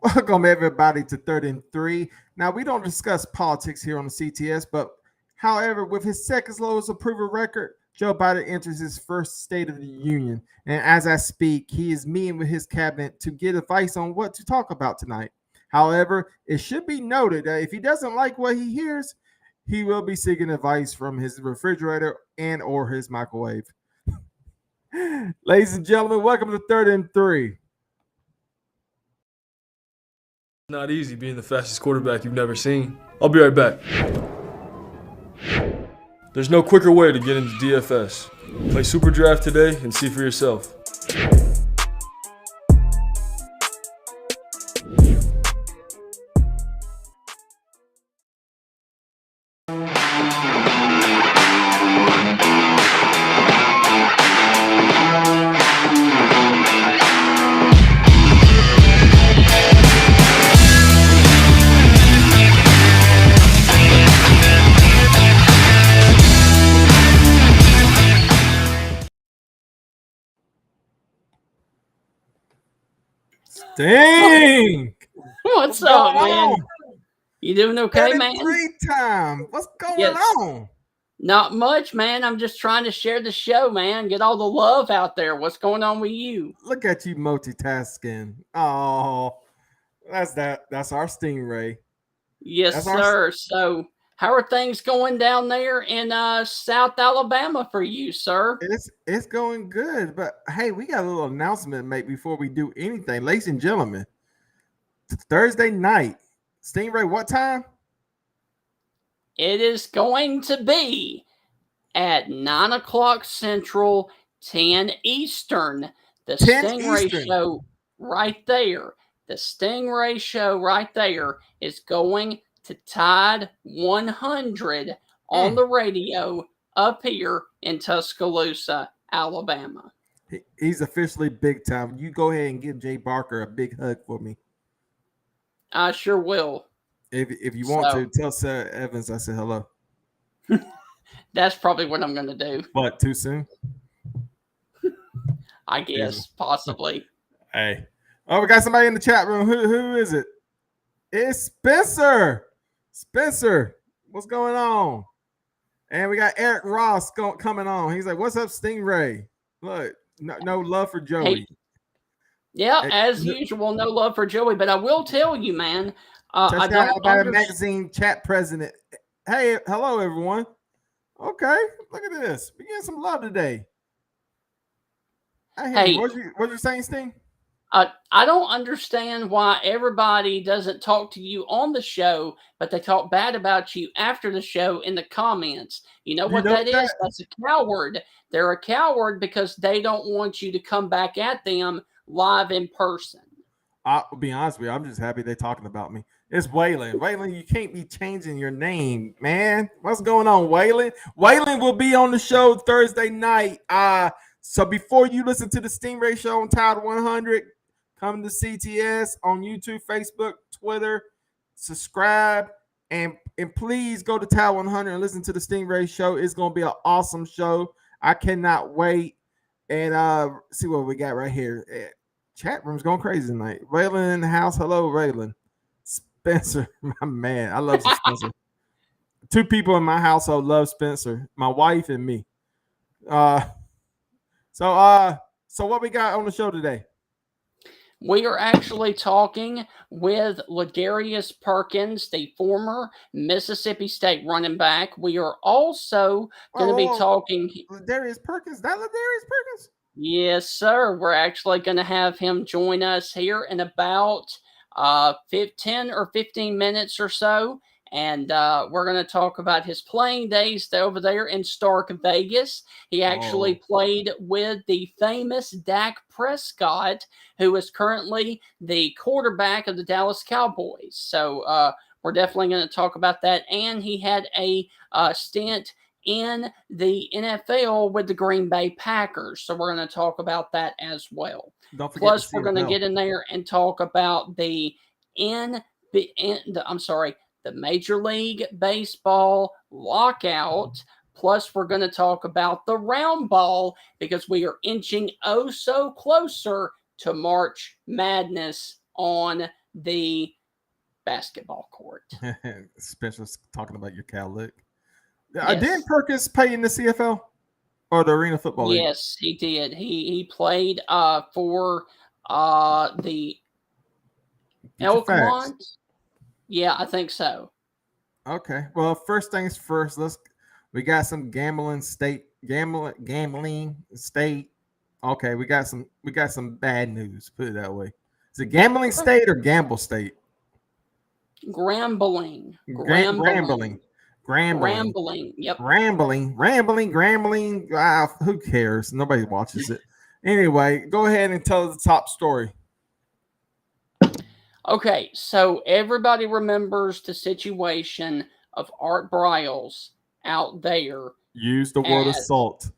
Welcome everybody to Third and Three. Now we don't discuss politics here on the CTS, but however, with his second lowest approval record, Joe Biden enters his first State of the Union. And as I speak, he is meeting with his cabinet to get advice on what to talk about tonight. However, it should be noted that if he doesn't like what he hears, he will be seeking advice from his refrigerator and or his microwave. Ladies and gentlemen, welcome to Third and Three. Not easy being the fastest quarterback you've never seen. I'll be right back. There's no quicker way to get into DFS. Play Super Draft today and see for yourself. Dang! What's up, man? You doing okay, man? Three time. What's going on? Not much, man. I'm just trying to share the show, man. Get all the love out there. What's going on with you? Look at you multitasking. Oh, that's our Stingray. Yes, sir. So, how are things going down there in South Alabama for you, sir? It's going good, but hey, we got a little announcement to make before we do anything, ladies and gentlemen. Thursday night, Stingray, what time? It is going to be at 9 o'clock Central, 10 Eastern. The 10 Stingray Eastern. Show right there. The Stingray Show right there is going to Tide 100 on the radio up here in Tuscaloosa, Alabama. He's officially big time. You go ahead and give Jay Barker a big hug for me. I sure will. If you want to, tell Sarah Evans I said hello. That's probably what I'm going to do. What, too soon? I guess, possibly. Hey. Oh, we got somebody in the chat room. Who is it? It's Spencer. Spencer, what's going on? And we got Eric Ross coming on. He's like, what's up, Stingray? Look, no love for Joey. Hey. Yeah, as usual, no love for Joey. But I will tell you, man, I don't understand. Magazine chat president. Hey, hello, everyone. Okay, look at this. We getting some love today. Hey, what you saying, Sting? I don't understand why everybody doesn't talk to you on the show, but they talk bad about you after the show in the comments. You know what that is? That's a coward. They're a coward because they don't want you to come back at them live in person. I'll be honest with you. I'm just happy they're talking about me. It's Waylon. Waylon, you can't be changing your name, man. What's going on, Waylon? Waylon will be on the show Thursday night. So before you listen to the Stingray Show on Tide 100, come to CTS on YouTube, Facebook, Twitter, subscribe, and please go to Tide 100 and listen to the Stingray Show. It's going to be an awesome show. I cannot wait. And see what we got right here. Chat room's going crazy tonight. Raylan in the house. Hello, Raylan. Spencer, my man. I love Spencer. Two people in my household love Spencer, my wife and me. So what we got on the show today? We are actually talking with Ladarius Perkins, the former Mississippi State running back. We are also going to be talking. Ladarius Perkins? That Ladarius Perkins? Yes, sir. We're actually going to have him join us here in about 10 or 15 minutes or so. And we're going to talk about his playing days over there in Stark, Vegas. He actually played with the famous Dak Prescott, who is currently the quarterback of the Dallas Cowboys. So we're definitely going to talk about that. And he had a stint in the NFL with the Green Bay Packers. So we're going to talk about that as well. Plus, we're going to get in there and talk about the Major League Baseball Lockout. Plus, we're going to talk about the round ball because we are inching so closer to March Madness on the basketball court. Especially talking about your Cal lick. Yes. Didn't Perkins play in the CFL or the Arena Football League? Yes, he did. He played for the Elkmont. Yeah, I think so. Okay. Well, first things first. We got some gambling state. Okay, we got some bad news. Put it that way. Is it gambling state or gamble state? Grambling. Yep. Rambling. Who cares? Nobody watches it. Anyway, go ahead and tell the top story. Okay, so everybody remembers the situation of Art Briles out there. Use the word assault.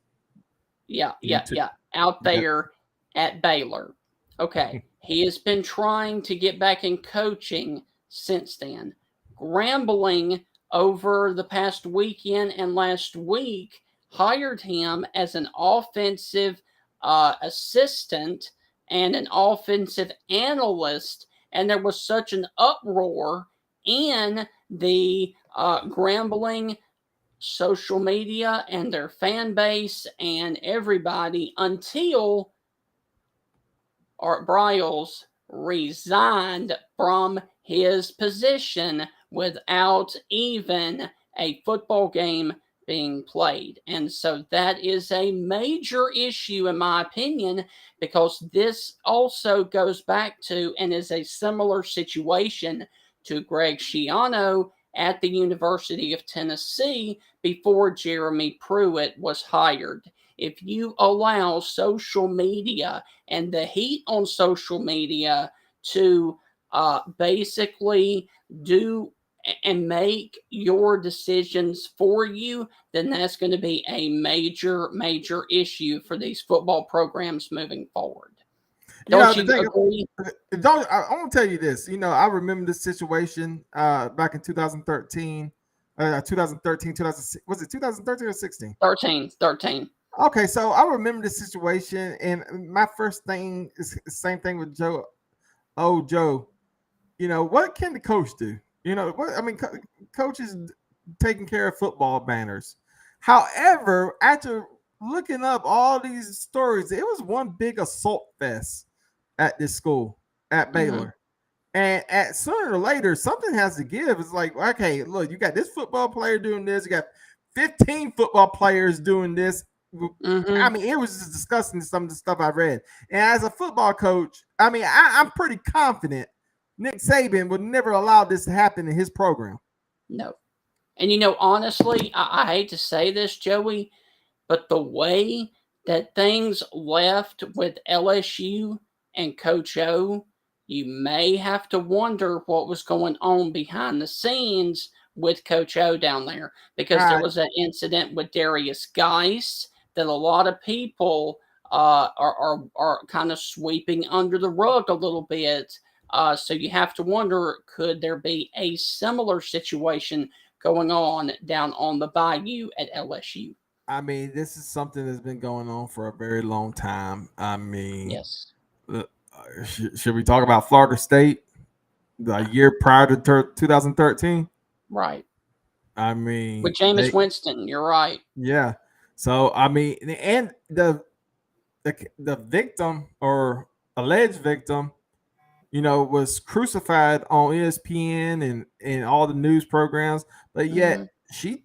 Yeah. Out there at Baylor. Okay, he has been trying to get back in coaching since then. Grambling over the past weekend and last week hired him as an offensive assistant and an offensive analyst, and there was such an uproar in the Grambling social media and their fan base and everybody until Art Briles resigned from his position without even a football game being played. And so that is a major issue, in my opinion, because this also goes back to and is a similar situation to Greg Schiano at the University of Tennessee before Jeremy Pruitt was hired. If you allow social media and the heat on social media to basically do and make your decisions for you, then that's going to be a major, major issue for these football programs moving forward. Don't you agree? I want to tell you this. I remember this situation back in 2013. 2013, 2006. Was it 2013 or 16? 13. Okay, so I remember the situation, and my first thing is the same thing with Joe. Oh, Joe, what can the coach do? Coach is taking care of football banners. However, after looking up all these stories, it was one big assault fest at this school at Baylor. And sooner or later, something has to give. It's like, okay, look, you got this football player doing this. You got 15 football players doing this. I mean, it was just disgusting, some of the stuff I read. And as a football coach, I'm pretty confident Nick Saban would never allow this to happen in his program. No. And honestly, I hate to say this, Joey, but the way that things left with LSU and Coach O, you may have to wonder what was going on behind the scenes with Coach O down there, because there was an incident with Darius Geis that a lot of people are kind of sweeping under the rug a little bit. So you have to wonder, could there be a similar situation going on down on the bayou at LSU? I mean, this is something that's been going on for a very long time. I mean, yes. Should we talk about Florida State the year prior to 2013? Right. I mean, with Jameis Winston, you're right. Yeah. So I mean, and the victim or alleged victim, was crucified on ESPN and all the news programs, but yet she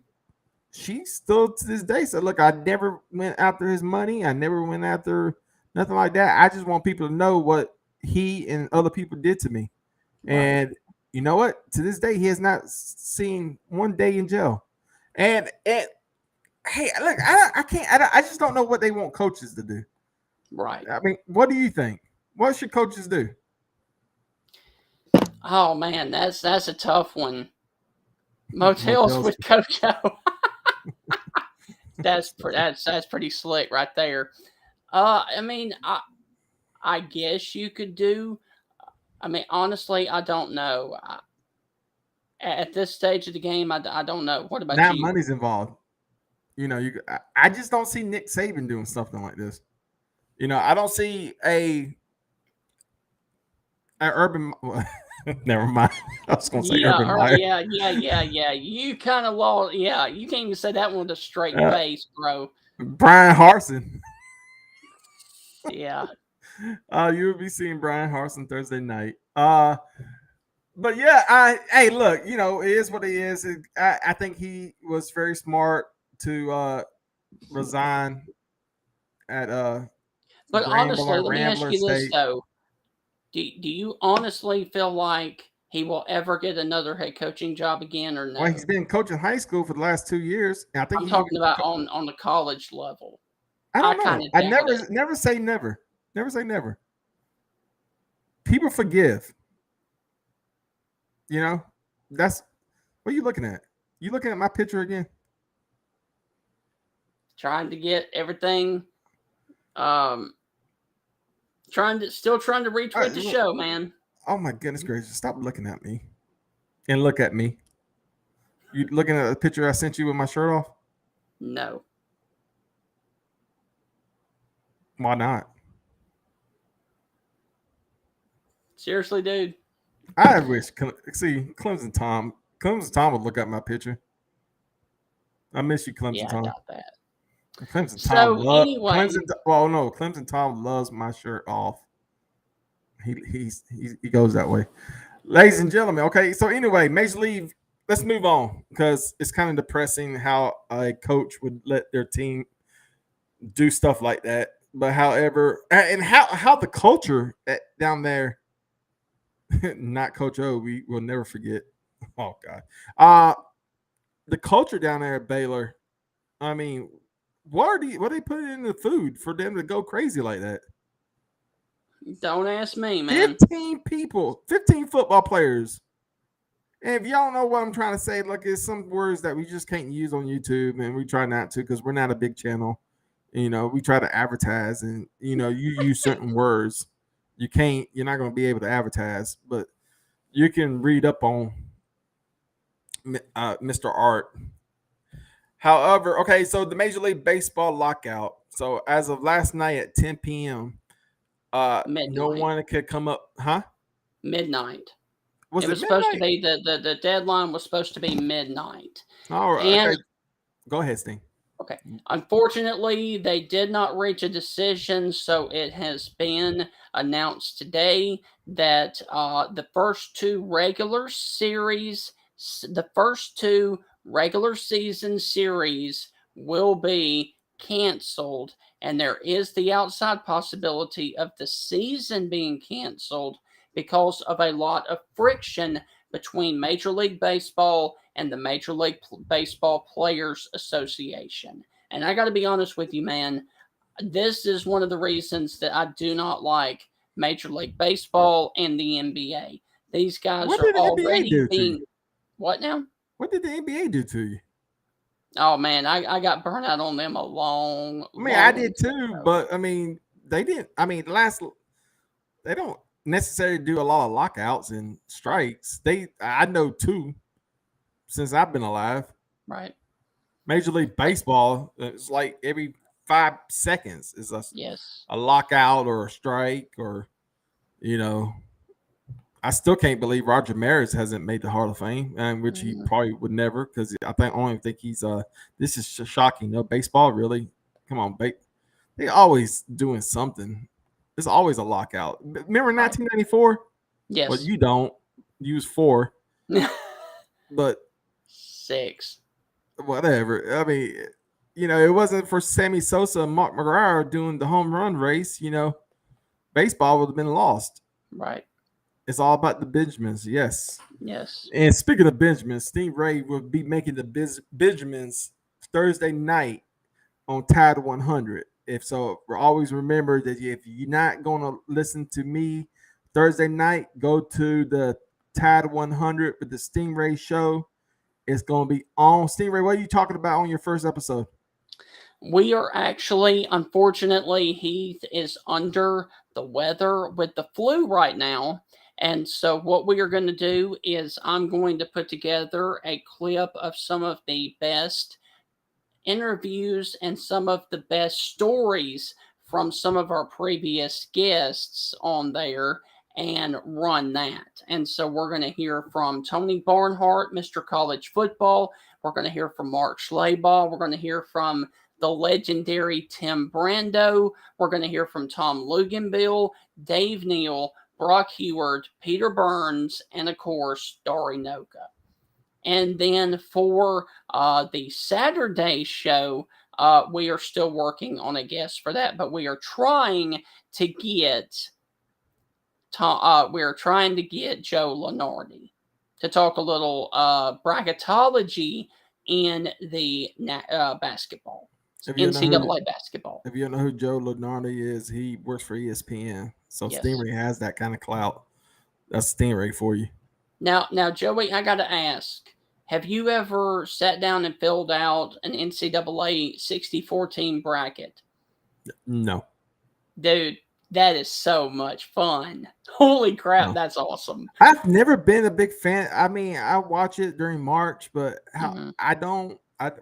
still to this day said, "Look, I never went after his money. I never went after nothing like that. I just want people to know what he and other people did to me." Right. And you know what? To this day, he has not seen one day in jail. And hey, look, I can't. I just don't know what they want coaches to do. Right. I mean, what do you think? What should coaches do? Oh man, that's a tough one. Motels with Coach O. That's pretty slick right there. I mean, I guess you could do. I mean, honestly, I don't know. At this stage of the game, I don't know. What about now you? Now money's involved. I just don't see Nick Saban doing something like this. I don't see a urban. Never mind. I was gonna say Yeah, Urban all right, Meyer. yeah. You kind of lost. Yeah, you can't even say that one with a straight Uh, face, bro. Brian Harson. Yeah. You will be seeing Brian Harson Thursday night. But yeah, hey, look, you know, it is what it is. I think he was very smart to resign at But honestly, let me ask Rambler you this State. though: do you honestly feel like he will ever get another head coaching job again, or Well, no? he's been coaching high school for the last 2 years. And I think I'm he talking even. about on the college level. I I don't kind know. of I doubt it. never say never. Never say never. People forgive. You know, that's what are you looking at? You looking at my picture again? Trying to get everything. Um, trying to retweet the Look, show, man. oh my goodness gracious! Stop looking at me and look at me. You looking at the picture I sent you with my shirt off? No, Why not? seriously, dude. I wish. See, Clemson Tom. Clemson Tom would look at my picture. I miss you, Clemson Yeah, I Tom. doubt that. Clemson Tom So love anyway, Clemson. Well, no, Clemson Tom loves my shirt off. He goes that way, ladies and gentlemen. Okay, so anyway, Major League. Let's move on because it's kind of depressing how a coach would let their team do stuff like that. But however, and how the culture down there, not Coach O, we will never forget. Oh God, the culture down there at Baylor. I mean, what they put in the food for them to go crazy like that? don't ask me, man. 15 people, 15 football players. And if y'all don't know what I'm trying to say, look, it's some words that we just can't use on YouTube, and we try not to because we're not a big channel. You know, we try to advertise, and you know, you use certain words. You're not going to be able to advertise, but you can read up on Mr. Art. However, okay, so the Major League Baseball lockout. So as of last night at 10 p.m., no Midnight. one could come up, huh? Midnight. Was It it was supposed to midnight? be the deadline was supposed to be midnight. All right, And okay. Go ahead, Sting. okay, unfortunately, they did not reach a decision, so it has been announced today that the first two regular season series will be canceled, and there is the outside possibility of the season being canceled because of a lot of friction between Major League Baseball and the Major League Baseball Players Association. And I got to be honest with you, man, this is one of the reasons that I do not like Major League Baseball and the NBA. These guys What are did the NBA already do to you? being what now? What did the NBA do to you? Oh man, I got burnt out on them a I mean, I long did too, time ago. but I mean, they didn't. I mean, they don't necessarily do a lot of lockouts and strikes. I know two since I've been alive. Right. Major League Baseball, it's like every 5 seconds is Yes. a lockout or a strike, or you know. I still can't believe Roger Maris hasn't made the Hall of Fame, and which he Mhm. probably would never, because I only think he's This is shocking. No baseball, really. Come on, they always doing something. There's always a lockout. Remember Right. 1994? Well, Yes. you don't use 4, but 6. whatever. I mean, you know, it wasn't for Sammy Sosa and Mark McGwire doing the home run race. You know, baseball would have been lost. Right. It's all about the Benjamins, yes. Yes. And speaking of Benjamins, Stingray will be making the Benjamins Thursday night on Tide 100. If so, always remember that if you're not going to listen to me Thursday night, go to the Tide 100 with the Stingray show. It's going to be on. Stingray, what are you talking about on your first episode? We are actually, unfortunately, Heath is under the weather with the flu right now. And so, what we are going to do is, I'm going to put together a clip of some of the best interviews and some of the best stories from some of our previous guests on there. and run that. And so we're going to hear from Tony Barnhart, Mr. College Football. We're going to hear from Mark Schleybaugh. We're going to hear from the legendary Tim Brando. We're going to hear from Tom Luganbill, Dave Neal, Brock Heward, Peter Burns, and of course, Dari Noka. And then for the Saturday show, we are still working on a guest for that, but we are trying to get Joe Lunardi to talk a little bracketology in the basketball, NCAA basketball. If you don't know who Joe Lunardi is, he works for ESPN. So Yes. Stingray has that kind of clout. That's Stingray for you. Now, Joey, I got to ask, have you ever sat down and filled out an NCAA 64-team bracket? No. Dude, that is so much fun. Holy crap, that's awesome. I've never been a big fan. I mean, I watch it during March, but I don't have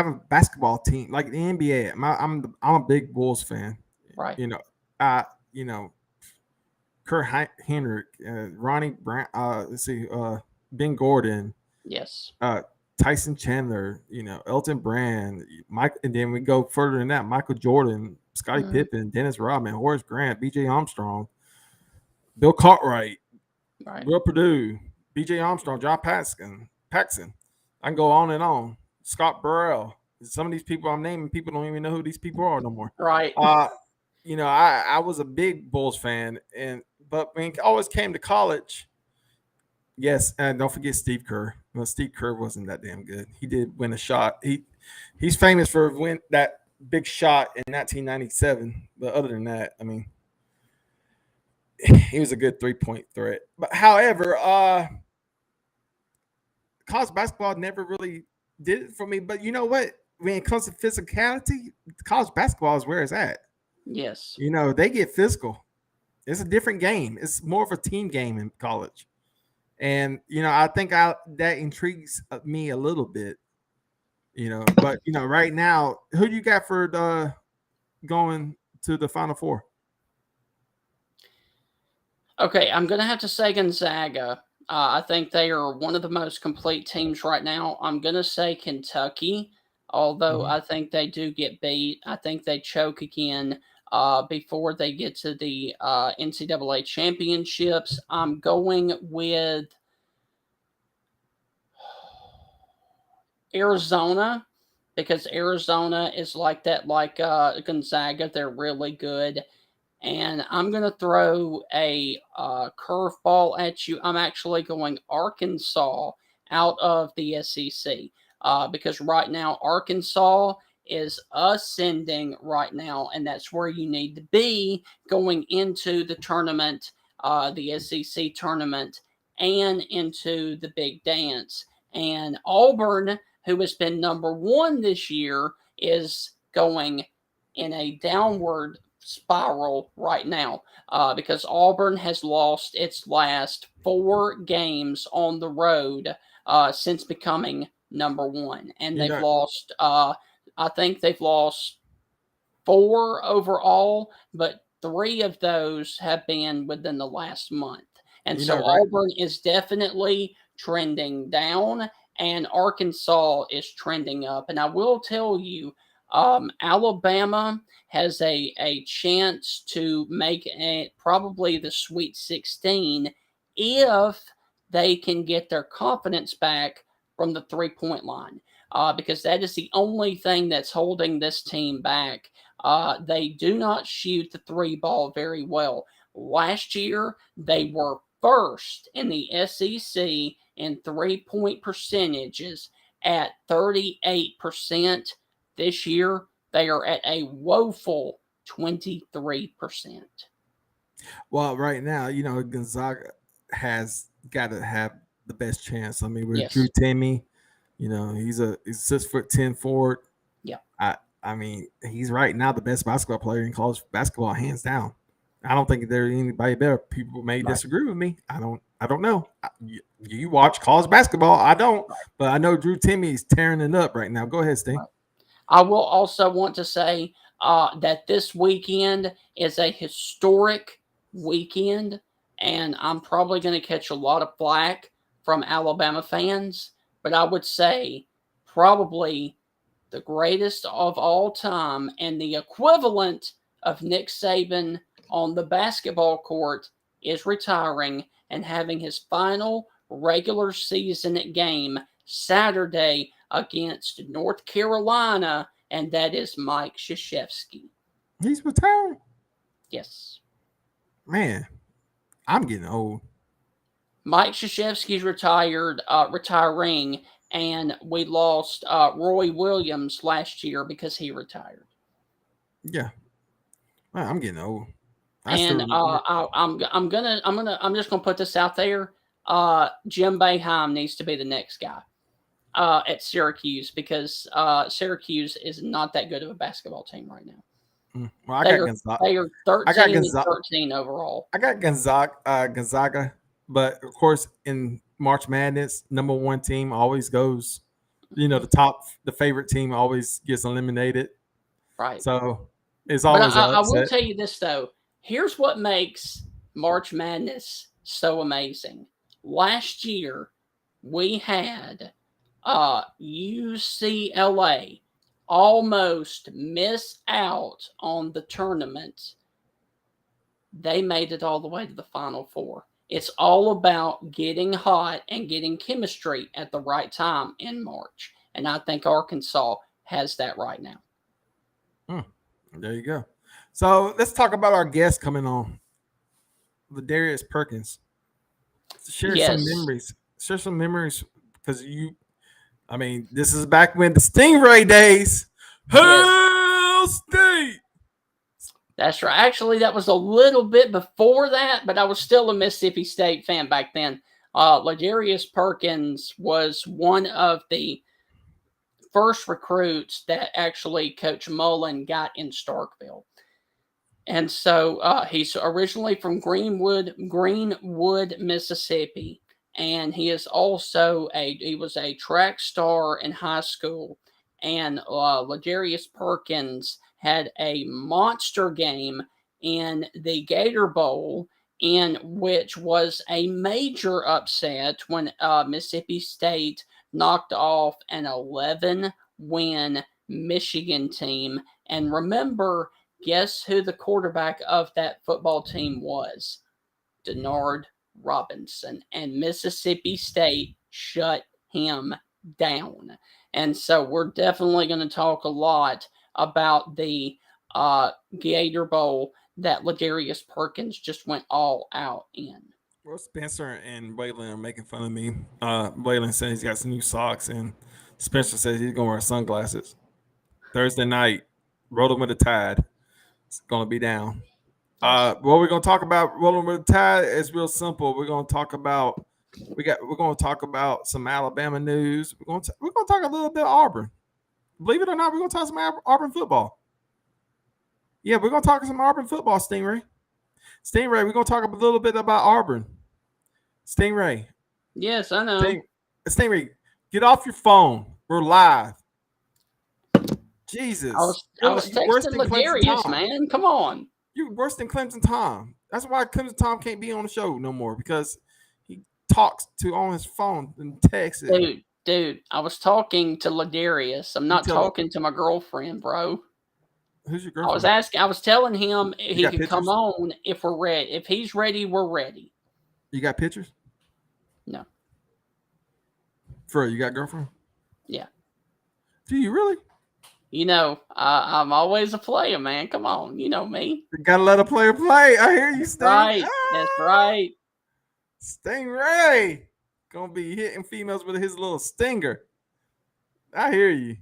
a basketball team like the NBA. I'm a big Bulls fan. Right. Kurt Henrik, Ronnie Brown, Ben Gordon. Yes. Tyson Chandler, Elton Brand, Mike, and then we go further than that, Michael Jordan, Scottie Pippen, Dennis Rodman, Horace Grant, B.J. Armstrong, Bill Cartwright, Will Perdue, B.J. Armstrong, John Paxson. I can go on and on. Scott Burrell. Some of these people I'm naming, people don't even know who these people are no more. Right. I was a big Bulls fan, but when it always came to college, yes, and don't forget Steve Kerr. Well, Steve Kerr wasn't that damn good. He did win a shot. He's famous for win that big shot in 1997. But other than that, I mean, he was a good 3-point threat. But however, college basketball never really did it for me. But you know what? When it comes to physicality, college basketball is where it's at. Yes. They get physical. It's a different game. It's more of a team game in college. And, I think that intrigues me a little bit, but, right now, who do you got for going to the Final Four? Okay, I'm going to have to say Gonzaga. I think they are one of the most complete teams right now. I'm going to say Kentucky, although I think they do get beat. I think they choke again before they get to the NCAA championships. I'm going with Arizona because Arizona is like that, like Gonzaga. They're really good. And I'm going to throw a curveball at you. I'm actually going Arkansas out of the SEC because right now Arkansas is ascending right now, and that's where you need to be going into the tournament, the SEC tournament, and into the big dance. And Auburn, who has been number one this year, is going in a downward spiral right now because Auburn has lost its last 4 games on the road since becoming number one. And they've lost, I think they've lost 4 overall, but 3 of those have been within the last month. And so Auburn is definitely trending down and Arkansas is trending up. And I will tell you, Alabama has a chance to make probably the Sweet 16 if they can get their confidence back from the 3-point line, because that is the only thing that's holding this team back. They do not shoot the 3 ball very well. Last year, they were first in the SEC in 3-point percentages at 38%. This year, they are at a woeful 23%. Well, right now, Gonzaga has got to have the best chance. I mean, with Drew Timme, he's 6'10" forward. Yeah. I mean, he's right now the best basketball player in college basketball, hands down. I don't think there's anybody better. People may disagree with me. I don't know. You watch college basketball. I don't. But I know Drew Timme is tearing it up right now. Go ahead, Sting. I will also want to say that this weekend is a historic weekend, and I'm probably going to catch a lot of flack from Alabama fans, but I would say probably the greatest of all time and the equivalent of Nick Saban on the basketball court is retiring and having his final regular season game Saturday against North Carolina, and that is Mike Krzyzewski. He's retired. Yes. Man, I'm getting old. Mike Krzyzewski's retiring, and we lost Roy Williams last year because he retired. Yeah, man, I'm getting old. I'm just gonna put this out there. Jim Boeheim needs to be the next guy at Syracuse because Syracuse is not that good of a basketball team right now. Well, They are 13 and 13 overall. I got Gonzaga, but of course in March Madness, number one team always goes. The favorite team always gets eliminated. Right. So it's always. But I will tell you this though. Here's what makes March Madness so amazing. Last year, we had UCLA almost miss out on the tournament. They made it all the way to the Final Four. It's all about getting hot and getting chemistry at the right time in March. And I think Arkansas has that right now. There you go. So let's talk about our guest coming on, Ladarius Perkins. Share some memories because this is back when the Stingray days. Hell State. That's right. Actually, that was a little bit before that, but I was still a Mississippi State fan back then. Ladarius Perkins was one of the first recruits that actually Coach Mullen got in Starkville. And so he's originally from Greenwood, Mississippi. And he is also he was a track star in high school. And Ladarius Perkins had a monster game in the Gator Bowl, in which was a major upset when Mississippi State knocked off an 11-win Michigan team. And remember, guess who the quarterback of that football team was? Denard Robinson. And Mississippi State shut him down. And so we're definitely going to talk a lot about the Gator Bowl that Ladarius Perkins just went all out in. Well, Spencer and Waylon are making fun of me. Waylon says he's got some new socks, and Spencer says he's going to wear sunglasses. Thursday night, Rolling with the Tide. It's going to be down. What we're going to talk about Rolling with the Tide is real simple. We're going to talk about some Alabama news. We're going to talk a little bit of Auburn. Believe it or not, we're going to talk some Auburn football. Yeah, we're going to talk some Auburn football, Stingray. We're going to talk a little bit about Auburn. Stingray. Yes, I know. Stingray, get off your phone. We're live. Jesus. I was texting Ladarius, man. Come on. You're worse than Clemson Tom. That's why Clemson Tom can't be on the show no more, because he talks on his phone and texts it. Dude, I was talking to Ladarius. I'm not talking to my girlfriend, bro. Who's your girlfriend? I was telling him he could come on if we're ready. If he's ready, we're ready. You got pictures? No. You got a girlfriend? Yeah. Do you really? I'm always a player, man. Come on, you know me. You gotta let a player play. I hear you, Sting. Right, that's right. Stingray gonna be hitting females with his little stinger. I hear you.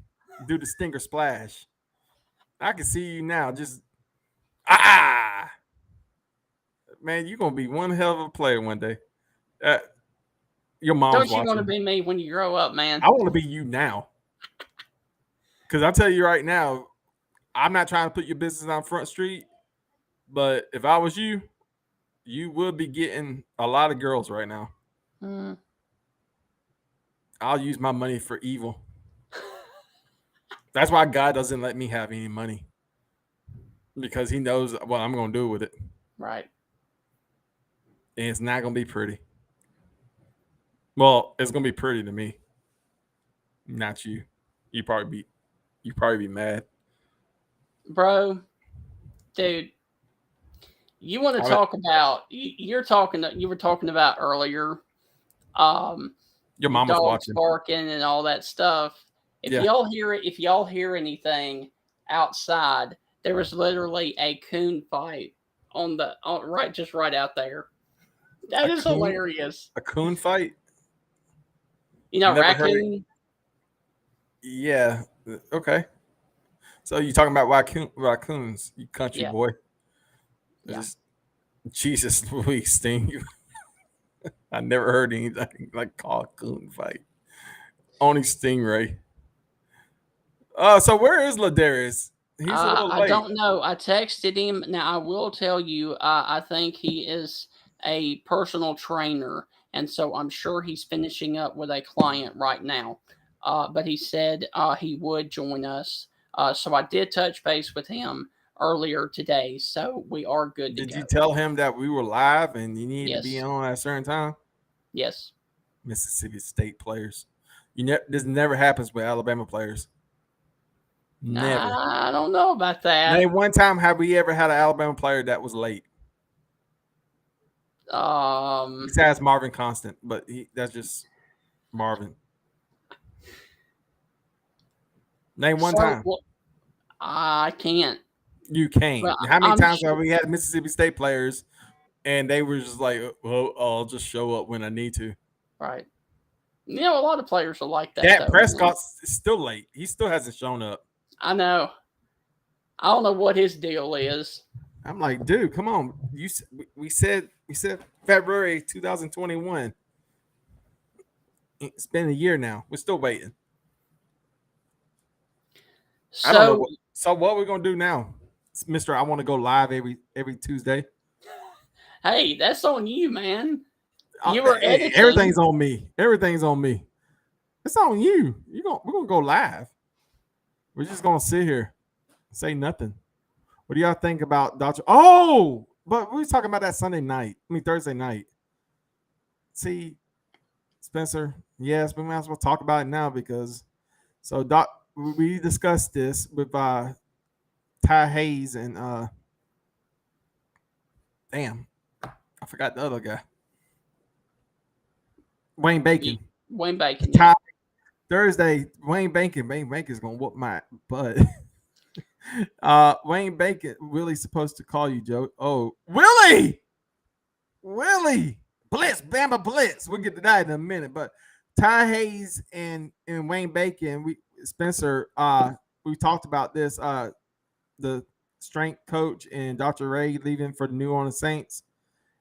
Do the stinger splash. I can see you now. Just man, you're gonna be one hell of a player one day. Your mom's watching. Don't you want to be me when you grow up, man? I want to be you now. Because I'll tell you right now, I'm not trying to put your business on Front Street, but if I was you, you would be getting a lot of girls right now. I'll use my money for evil. That's why God doesn't let me have any money. because he knows what I'm going to do with it. Right. And it's not going to be pretty. Well, it's going to be pretty to me. Not you. You probably be mad. Bro, dude, you want to talk about you were talking about earlier your mom was dogs watching barking and all that stuff. If y'all hear anything outside, there was literally a coon fight right out there. That is hilarious. A coon fight? You know, raccoon? Yeah. Okay. So you talking about raccoons, you country boy? Yeah. Jesus Louise, Sting. I never heard anything like called a coon fight. Only Stingray. So where is Ladarius? He's a little late. I don't know. I texted him. Now I will tell you. I think he is a personal trainer, and so I'm sure he's finishing up with a client right now. But he said he would join us. So I did touch base with him earlier today. So we are good to go. Did you tell him that we were live and you need to be on at a certain time? Yes. Mississippi State players. This never happens with Alabama players. Never. I don't know about that. Name one time have we ever had an Alabama player that was late? Besides Marvin Constant, but that's just Marvin. Name one time. Well, I can't. You can't. Well, how many times have we had Mississippi State players and they were just like, well, I'll just show up when I need to? Right. You know, a lot of players are like that. Dak Prescott's still late. He still hasn't shown up. I know. I don't know what his deal is. I'm like, dude, come on. We said February 2021. It's been a year now. We're still waiting. I don't know. So what we're gonna do now, Mister? I want to go live every Tuesday. Hey, that's on you, man. You were editing. Everything's on me. Everything's on me. It's on you. We're gonna go live. We're just gonna sit here, say nothing. What do y'all think about Dr.? Oh, but we were talking about that Thursday night. See, Spencer. Yes, we might as well talk about it now because we discussed this with Ty Hayes and damn, I forgot the other guy. Wayne Bacon. Yeah. Thursday, Wayne Bacon's gonna whoop my butt. Wayne Bacon really supposed to call you, Joe. Oh, Willie, Blitz, Bama Blitz. We'll get to that in a minute. But Ty Hayes and Wayne Bacon, Spencer, we talked about this. The strength coach and Dr. Ray leaving for the New Orleans Saints,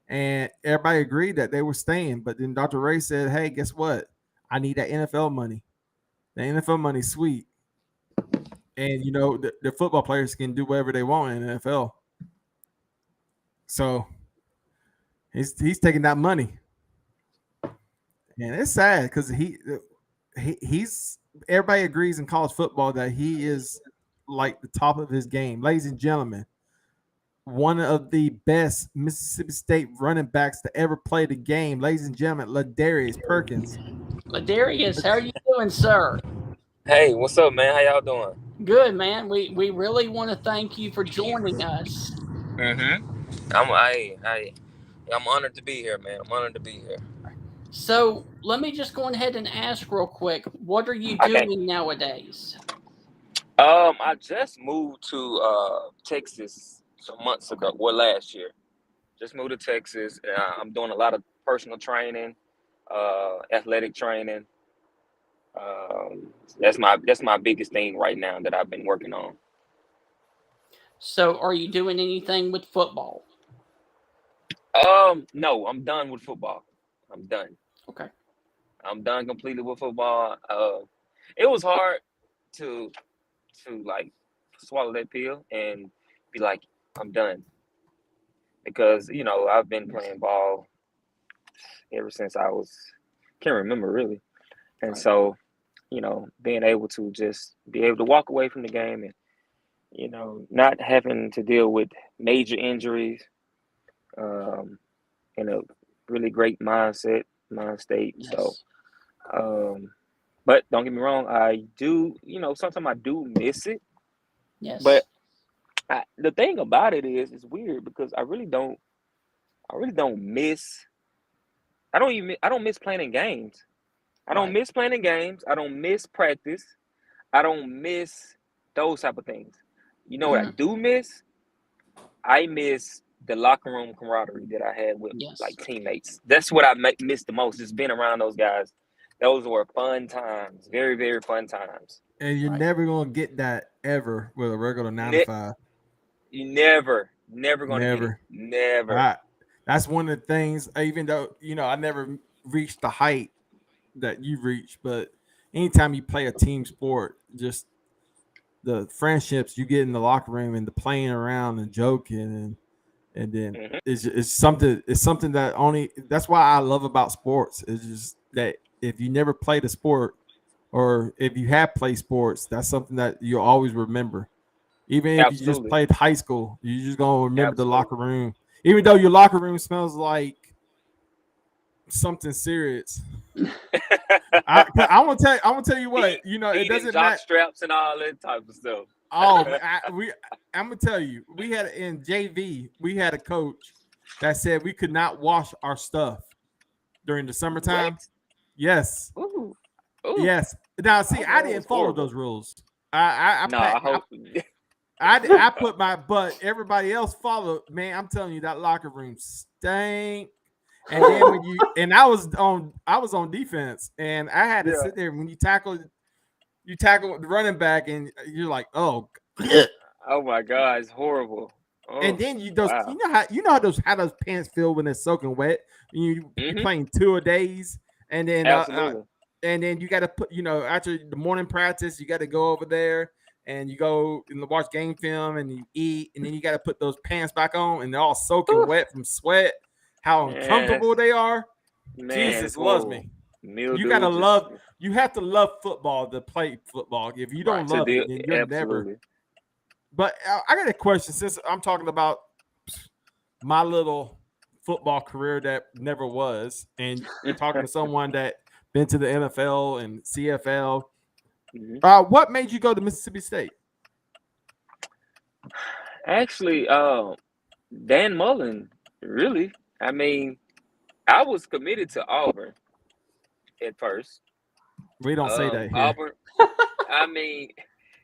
and everybody agreed that they were staying. But then Dr. Ray said, "Hey, guess what? I need that NFL money. The NFL money's sweet." And, the football players can do whatever they want in the NFL. So he's taking that money. And it's sad because he's everybody agrees in college football that he is like the top of his game. Ladies and gentlemen, one of the best Mississippi State running backs to ever play the game. Ladies and gentlemen, Ladarius Perkins. Ladarius, how are you doing, sir? Hey, what's up, man? How y'all doing? Good, man. We really want to thank you for joining us. I'm honored to be here, man. I'm honored to be here. So let me just go ahead and ask real quick, what are you doing nowadays? I just moved to Texas some months ago, last year. Just moved to Texas. I'm doing a lot of personal training, athletic training. That's my biggest thing right now that I've been working on. So are you doing anything with football? No, I'm done with football. I'm done. Okay. I'm done completely with football. It was hard to like swallow that pill and be like, I'm done. Because, I've been playing ball ever since can't remember really. And so, being able to just be able to walk away from the game and, not having to deal with major injuries, in a really great mind state. So, Yes. but don't get me wrong, I do, sometimes I do miss it. But Yes. the thing about it is, it's weird because I really don't miss. I don't miss playing in games. I don't Right. miss playing in games. I don't miss practice. I don't miss those type of things. You know what I Hmm. do miss? I miss the locker room camaraderie that I had with like Yes. teammates. That's what I miss the most. Just being around those guys. Those were fun times. Very, very fun times. And you're Right. never gonna get that ever with a regular 9 to Ne- 5. you never gonna get it. Never. Never. I That's one of the things, even though I never reached the height that you've reached, but anytime you play a team sport, just the friendships you get in the locker room and the playing around and joking and then Hmm. it's something that only that's why I love about sports. It's just that if you never played a sport or if you have played sports, that's something that you'll always remember. Even if you just Absolutely. played high school, you're just gonna remember the Absolutely. locker room. Even though your locker room smells like something serious. I'm gonna tell you what, it Heated doesn't jock matter. straps and all that type of stuff. Oh, man, I'm gonna tell you, we had in JV, we had a coach that said we could not wash our stuff during the What? summertime. Yes, Ooh. Ooh. yes. Now, see, Oh, I that was didn't follow horrible. those rules. I No, packed. I hope. I put my butt. Everybody else followed. Man, I'm telling you, that locker room stank. And then when I was on defense, and I had to Yeah. sit there when you tackle the running back, and you're like, oh. Oh my God, it's horrible. And Oh, then wow. you know how those pants feel when they're soaking wet. You Hmm. playing 2 a days, and then Absolutely. you got to put after the morning practice, you got to go over there and you go and watch game film and you eat, and then you got to put those pants back on, and they're all soaking Whew. wet from sweat. How Man, uncomfortable they are. man, it's Jesus loves horrible. me. You Mildew gotta just love. You have to love football to play football. If you right don't to love deal. it, then you're never. Absolutely. But I got a question. Since I'm talking about my little football career that never was, and talking to someone that been to the NFL and CFL, Mhm. what made you go to Mississippi State? Actually, Dan Mullen, really. I mean, I was committed to Auburn at first. We don't say that here. Auburn. I mean,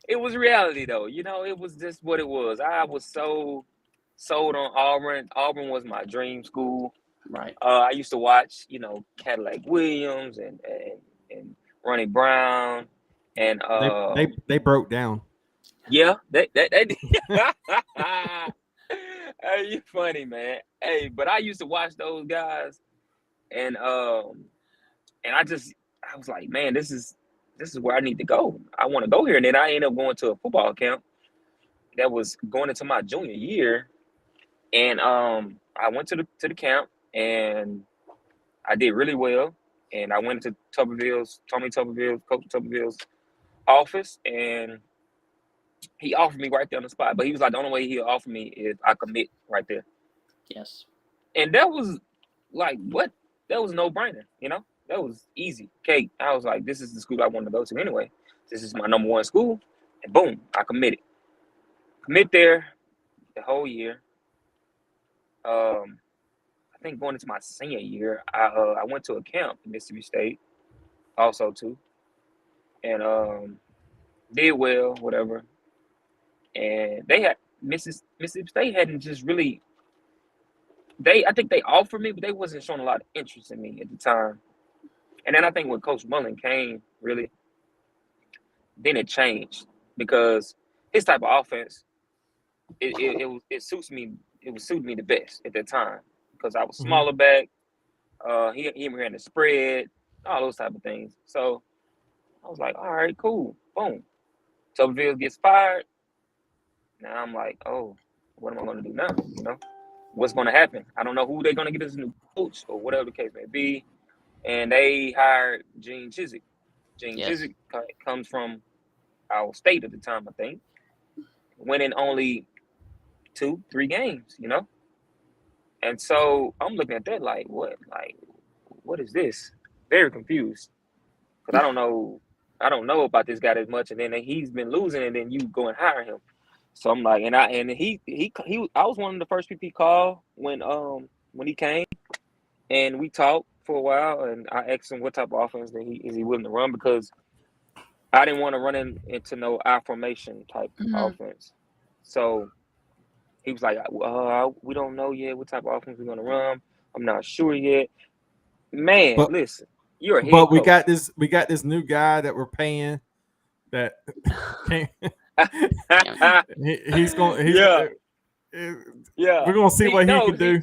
it was reality though. It was just what it was. I was so sold on Auburn. Auburn was my dream school. Right. I used to watch, Cadillac Williams and Ronnie Brown, and They broke down. yeah, hey, you funny man. Hey, but I used to watch those guys, and I was like, man, this is where I need to go. I want to go here, and then I ended up going to a football camp that was going into my junior year, and I went to the camp and I did really well, and I went to Tommy Tuberville's, Coach Tuberville's office, and he offered me right there on the spot. But he was like, the only way he'll offer me is I commit right there, Yes. and that was like what? That was no brainer, That was easy cake. I was like, this is the school I wanted to go to anyway. This is my number one school, and boom, I committed. Commit there the whole year. I think going into my senior year, I went to a camp in Mississippi State also too, and did well, whatever. And they had Mississippi State hadn't just really I think they offered me, but they wasn't showing a lot of interest in me at the time. And then I think when Coach Mullen came, really, then it changed because his type of offense, it suits me. It was suiting me the best at that time because I was Mhm. smaller back. He ran the spread, all those type of things. So I was like, all right, cool, boom. Tuberville gets fired. Now I'm like, oh, what am I going to do now? What's going to happen? I don't know who they're going to get as a new coach or whatever the case may be. And they hired Gene Chizik. Gene Yes. Chizik comes from our state at the time, I think. winning only 2-3 games, you know? And so I'm looking at that like, what? Like, what is this? Very confused. Because I don't know about this guy as much, and then he's been losing, and then you go and hire him. So I'm like, I was one of the first people he called when he came, and we talked for a while, and I asked him what type of offense that is he willing to run, because I didn't want to run into no I formation type offense. So he was like, we don't know yet what type of offense we're gonna run. I'm not sure yet. Man, listen, you're a head coach. we got this new guy that we're paying that can't. He's going. We're gonna see what he can do.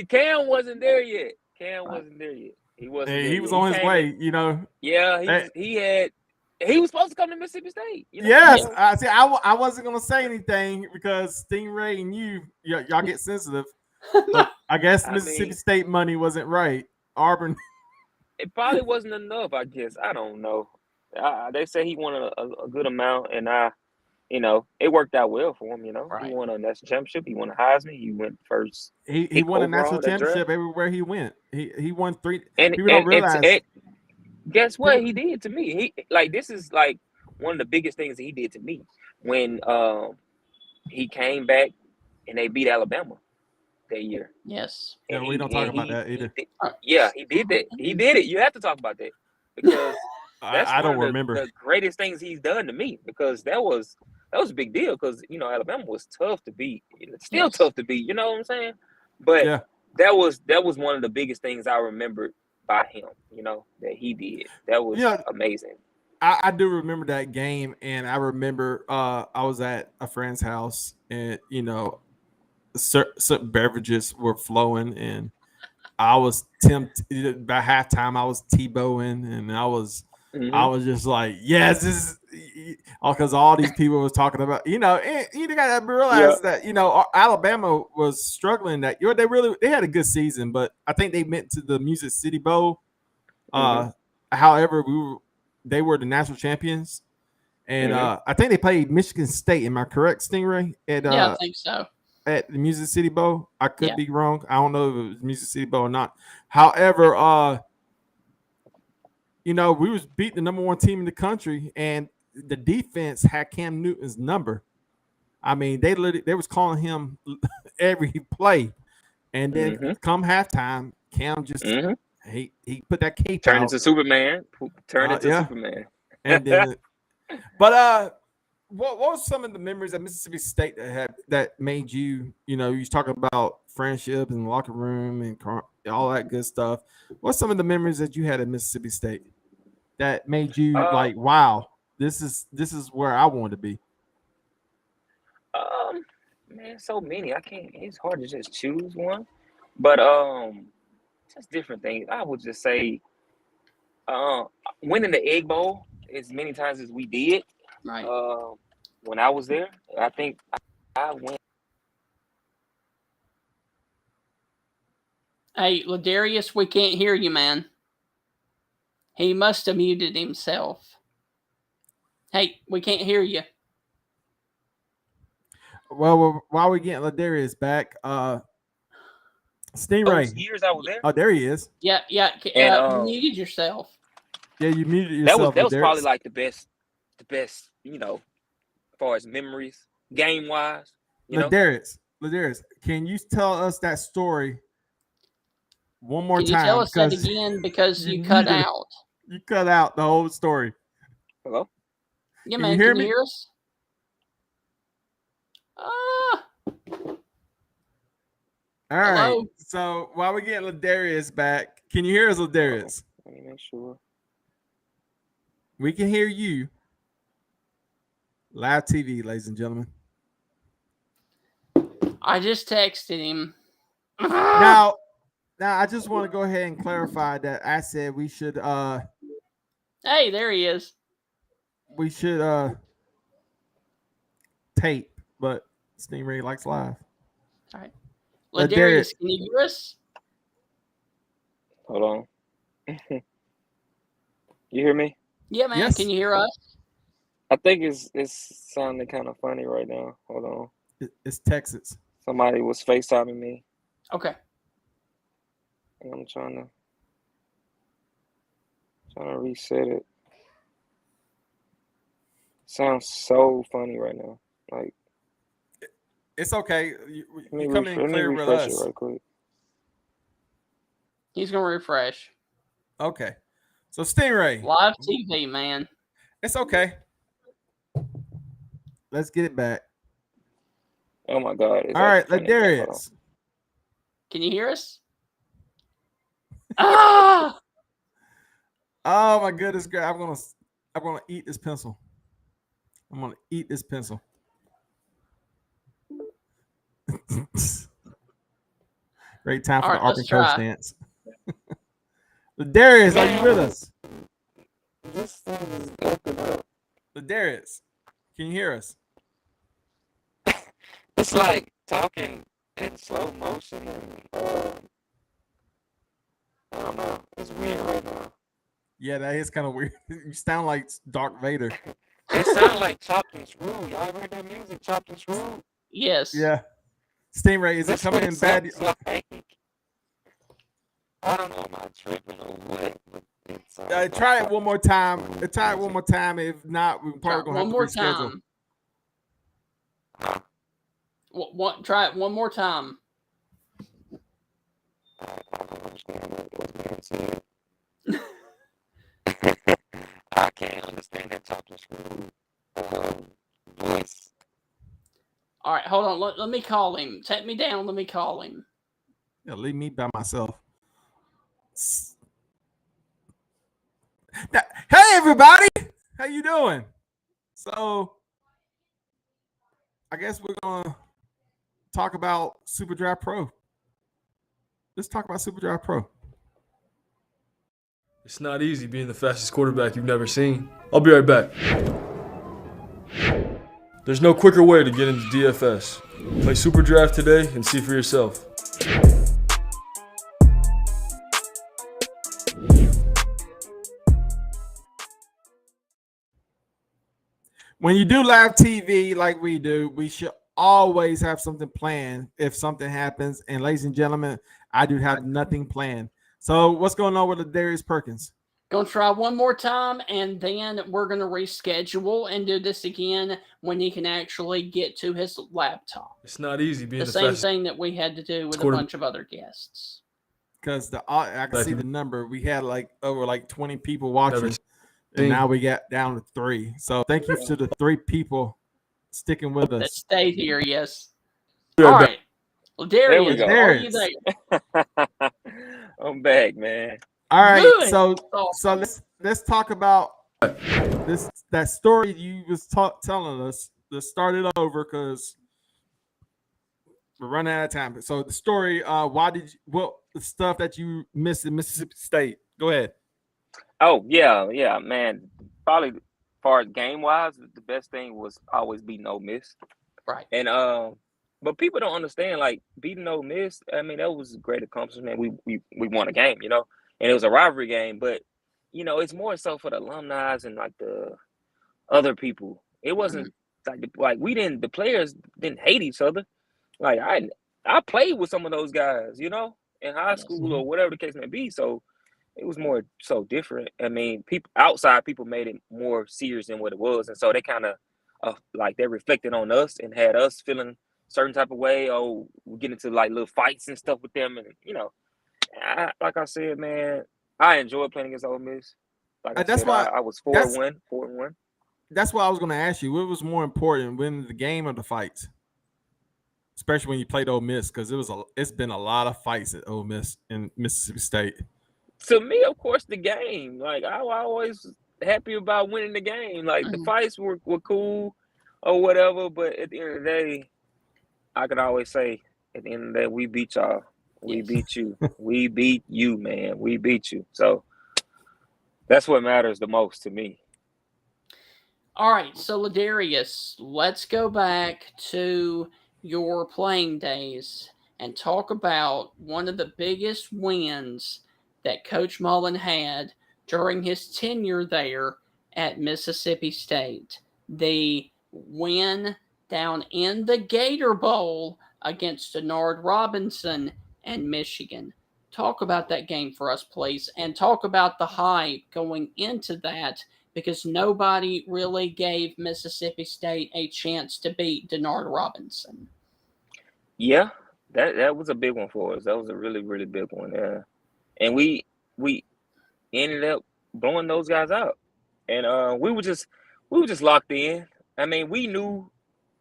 Cam wasn't there yet. He wasn't. He was on his way. You know. Yeah, he was supposed to come to Mississippi State. You know? Yes, I wasn't gonna say anything because Stingray and y'all get sensitive. But I guess Mississippi State money wasn't right. Auburn. It probably wasn't enough. I guess I don't know. They say he won a good amount, and it worked out well for him. You know, right. He won a national championship. He won a Heisman. He went first. He won a national championship everywhere he went. He won 3. And people don't realize. Guess what he did to me? This is like one of the biggest things that he did to me when he came back and they beat Alabama that year. Yes. Yeah, we don't talk about that either. He did that. He did it. You have to talk about that because that's I don't remember the greatest things he's done to me, because that was a big deal, because Alabama was tough to beat. It's still tough to beat. You know what I'm saying? But that was one of the biggest things I remembered by him. That he did. That was amazing. I do remember that game, and I remember I was at a friend's house, and certain beverages were flowing, and I was tempted. By halftime, I was Tebowing, and I was just like, yes, this is because all these people was talking about, you got to realize that, Alabama was struggling that year. They had a good season, but I think they went to the Music City Bowl. However, they were the national champions, and I think they played Michigan State. Am I correct, Stingray? I think so. At the Music City Bowl, I could be wrong. I don't know if it was Music City Bowl or not. However, we was beating the number 1 team in the country, and the defense had Cam Newton's number. I mean, they was calling him every play, and then come halftime, Cam just he put that cape turned out. Into Superman. Superman. And then, but what was some of the memories at Mississippi State that made you, you was talking about friendship in the locker room and all that good stuff. What's some of the memories that you had at Mississippi State that made you like, wow, this is where I want to be? Man, so many. It's hard to just choose one. But just different things. I would just say winning the Egg Bowl as many times as we did. Right. When I was there, I think I went. Hey, Ladarius, we can't hear you, man. He must have muted himself. Hey, we can't hear you. Well, while we're getting Ladarius back, Stingray. Those years I was there. Oh, there he is. Yeah. You muted yourself. Yeah, you muted yourself. That was probably like the best, as far as memories, game wise. Ladarius, can you tell us that story one more time? Can you tell us that again, because you cut out? You cut out the whole story. Hello? Yeah, man. Can you hear us? All right. So while we're getting Ladarius back, can you hear us, Ladarius? Let me make sure. We can hear you. Live TV, ladies and gentlemen. I just texted him. Now I just want to go ahead and clarify that I said we should Hey, there he is. We should tape, but Stingray likes live. All right. Ladarius, can you hear us? Hold on. You hear me? Yeah, man. Yes. Can you hear us? I think it's sounding kind of funny right now. Hold on. It's Texas. Somebody was FaceTiming me, Okay. and I'm trying to reset it. Sounds so funny right now. Like, It's okay. You come in let me clear with refresh it us. right quick. He's going to refresh. Okay. So Stingray, Live TV, man. it's okay. Let's get it back. Oh my God! All right, Ladarius. Can you hear us? Ah! Oh my goodness, girl. I'm gonna eat this pencil. I'm gonna eat this pencil. Great time for All the right, Auburn let's coach try. dance. Ladarius, are you with us? This thing is acting up. Ladarius, can you hear us? It's like talking in slow motion, and I don't know. It's weird right now. Yeah, that is kind of weird. You sound like Darth Vader. It sounds like chopped and screwed. Y'all ever heard that music, chopped and screwed? Yes. Yeah. Stingray, is it coming in bad? Like, I don't know, am I tripping or what? But Try it one more time. Try it one more time. If not, we're probably gonna have to reschedule. Time. Try it one more time. I don't understand what's being said. I can't understand that chopped and screwed voice. All right, hold on. Let me call him. Take me down. Let me call him. Yeah, leave me by myself. Hey, everybody. How you doing? So, I guess we're going to talk about Super Draft Pro. Let's talk about Super Draft Pro. It's not easy being the fastest quarterback you've never seen. I'll be right back. There's no quicker way to get into DFS. Play Super Draft today and see for yourself. When you do live TV like we do, we should always have something planned if something happens. And ladies and gentlemen, I do have nothing planned. So what's going on with Ladarius Perkins? Going to try one more time, and then we're going to reschedule and do this again when he can actually get to his laptop. It's not easy being the same thing that we had to do with a bunch of other guests. Because I can see the number. We had over 20 people watching, and now we got down to 3. So thank you to the 3 people sticking with us. That stayed here, yes. All right. Well, Darius, are you there? I'm back, man. All right, good. So let's talk about that story you was telling us. Let's start it over because we're running out of time. So the story, the stuff that you missed in Mississippi State? Go ahead. Oh yeah, man. Probably as far as game wise, the best thing was always beating Ole Miss. Right. And but people don't understand, like, beating Ole Miss. I mean, that was a great accomplishment. We won a game, and it was a rivalry game. But it's more so for the alumni and like the other people. It wasn't like we didn't. The players didn't hate each other. Like I played with some of those guys, in high school or whatever the case may be. So it was more so different. I mean, outside people made it more serious than what it was, and so they kind of like they reflected on us and had us feeling certain type of way. Oh, we get into like little fights and stuff with them, and like I said, man, I enjoyed playing against Ole Miss. Like I was 4-1. That's what I was going to ask you. What was more important, winning the game or the fights? Especially when you played Ole Miss, because it's been a lot of fights at Ole Miss in Mississippi State. To me, of course, the game. Like I always happy about winning the game. Like the fights were cool or whatever, but at the end of the day, I could always say, at the end of the day, we beat y'all. We beat you. We beat you, man. We beat you. So that's what matters the most to me. All right, so Ladarius, let's go back to your playing days and talk about one of the biggest wins that Coach Mullen had during his tenure there at Mississippi State. the win down in the Gator Bowl against Denard Robinson and Michigan. Talk about that game for us, please, and talk about the hype going into that, because nobody really gave Mississippi State a chance to beat Denard Robinson. Yeah, that was a big one for us. That was a really, really big one. Yeah. And we ended up blowing those guys out. And we were just locked in. I mean, we knew